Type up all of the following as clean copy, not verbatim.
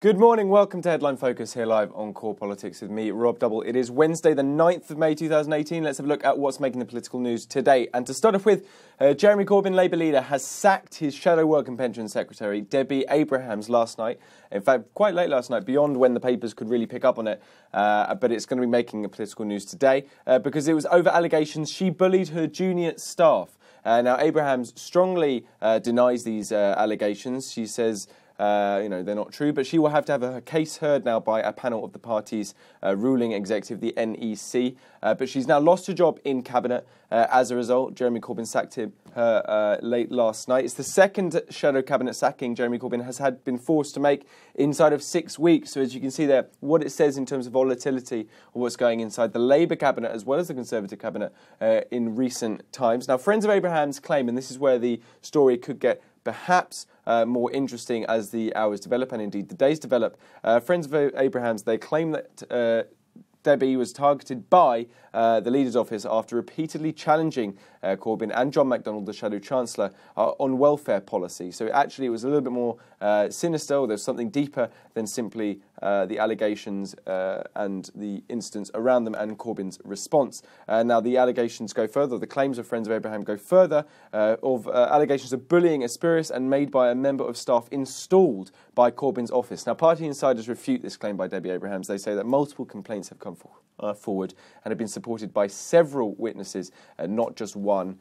Good morning, welcome to Headline Focus here live on Core Politics with me, Rob Double. It is Wednesday the 9th of May 2018. Let's have a look at what's making the political news today. And to start off with, Jeremy Corbyn, Labour leader, has sacked his shadow work and pension secretary, Debbie Abrahams, last night. In fact, quite late last night, beyond when the papers could really pick up on it. But it's going to be making the political news today because it was over allegations she bullied her junior staff. Now, Abrahams strongly denies these allegations. She says they're not true, but she will have to have her case heard now by a panel of the party's ruling executive, the NEC. But she's now lost her job in cabinet. As a result, Jeremy Corbyn sacked her late last night. It's the second shadow cabinet sacking Jeremy Corbyn has been forced to make inside of 6 weeks. So as you can see there, what it says in terms of volatility of what's going inside the Labour cabinet as well as the Conservative cabinet in recent times. Now, friends of Abrahams claim, and this is where the story could get perhaps more interesting as the hours develop and indeed the days develop. Friends of Abrahams, they claim that Debbie was targeted by the leader's office after repeatedly challenging Corbyn and John McDonnell, the Shadow Chancellor, on welfare policy. So actually it was a little bit more sinister, or there's something deeper than simply the allegations and the incidents around them and Corbyn's response. Now the allegations go further, the claims of Friends of Abraham go further, of allegations of bullying Aspirus and made by a member of staff installed by Corbyn's office. Now party insiders refute this claim by Debbie Abrahams. They say that multiple complaints have come forward and have been supported by several witnesses, not just one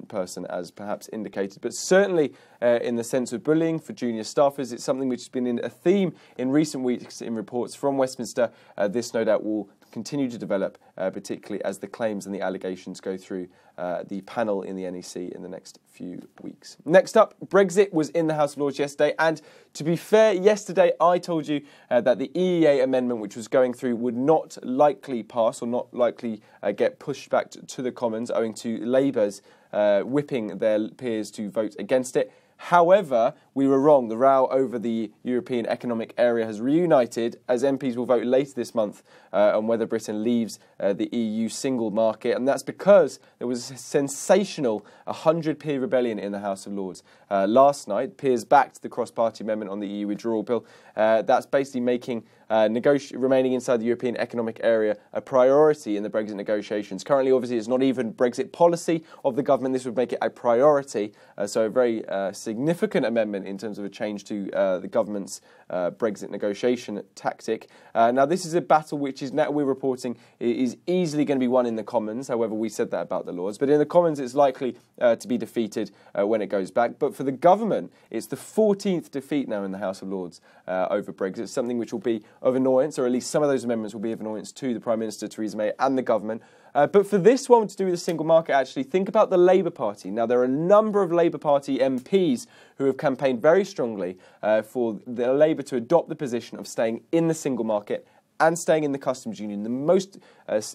person as perhaps indicated, but certainly in the sense of bullying for junior staffers. It's something which has been a theme in recent weeks in reports from Westminster. This no doubt will continue to develop, particularly as the claims and the allegations go through the panel in the NEC in the next few weeks. Next up, Brexit was in the House of Lords yesterday, and to be fair, yesterday I told you that the EEA amendment which was going through would not likely pass or not likely get pushed back to the Commons owing to Labour's whipping their peers to vote against it. However, we were wrong. The row over the European Economic Area has reunited as MPs will vote later this month on whether Britain leaves the EU single market. And that's because there was a sensational 100-peer rebellion in the House of Lords. Last night, peers backed the cross-party amendment on the EU withdrawal bill. That's basically making remaining inside the European Economic Area a priority in the Brexit negotiations. Currently, obviously, it's not even Brexit policy of the government. This would make it a priority. So a very significant amendment in terms of a change to the government's Brexit negotiation tactic. Now, this is a battle which is now we're reporting is easily going to be won in the Commons. However, we said that about the Lords. But in the Commons, it's likely to be defeated when it goes back. But for the government, it's the 14th defeat now in the House of Lords over Brexit, something which will be of annoyance, or at least some of those amendments will be of annoyance to the Prime Minister, Theresa May, and the government. But for this one to do with the single market, actually, think about the Labour Party. Now, there are a number of Labour Party MPs who have campaigned very strongly for the Labour to adopt the position of staying in the single market and staying in the customs union. The most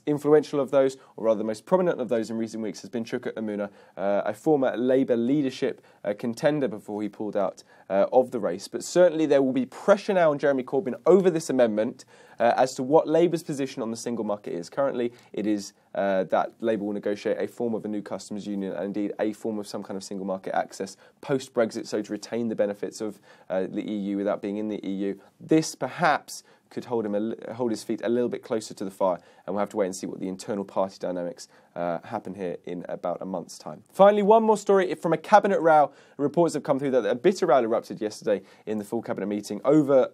influential of those, or rather the most prominent of those in recent weeks, has been Shukut Amuna, a former Labour leadership contender before he pulled out of the race. But certainly there will be pressure now on Jeremy Corbyn over this amendment as to what Labour's position on the single market is. Currently, it is that Labour will negotiate a form of a new customs union and indeed a form of some kind of single market access post-Brexit, so to retain the benefits of the EU without being in the EU. This perhaps could hold his feet a little bit closer to the fire, and we'll have to wait and see what the internal party dynamics happen here in about a month's time. Finally, one more story from a cabinet row. Reports have come through that a bitter row erupted yesterday in the full cabinet meeting over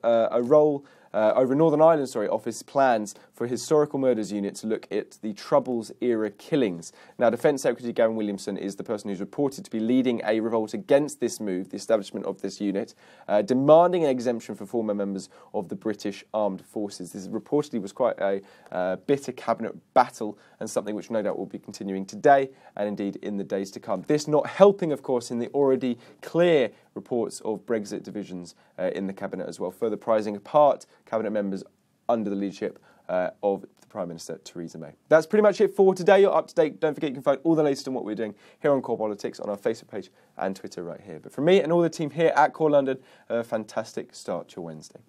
over Northern Ireland office plans for a historical murders unit to look at the Troubles-era killings. Now, Defence Secretary Gavin Williamson is the person who's reported to be leading a revolt against this move, the establishment of this unit, demanding an exemption for former members of the British Armed Forces. This reportedly was quite a bitter cabinet battle and something which no doubt will be continuing today and indeed in the days to come. This not helping, of course, in the already clear reports of Brexit divisions in the cabinet as well, further prizing apart cabinet members under the leadership of the Prime Minister, Theresa May. That's pretty much it for today. You're up to date. Don't forget you can find all the latest on what we're doing here on Core Politics on our Facebook page and Twitter right here. But from me and all the team here at Core London, a fantastic start to your Wednesday.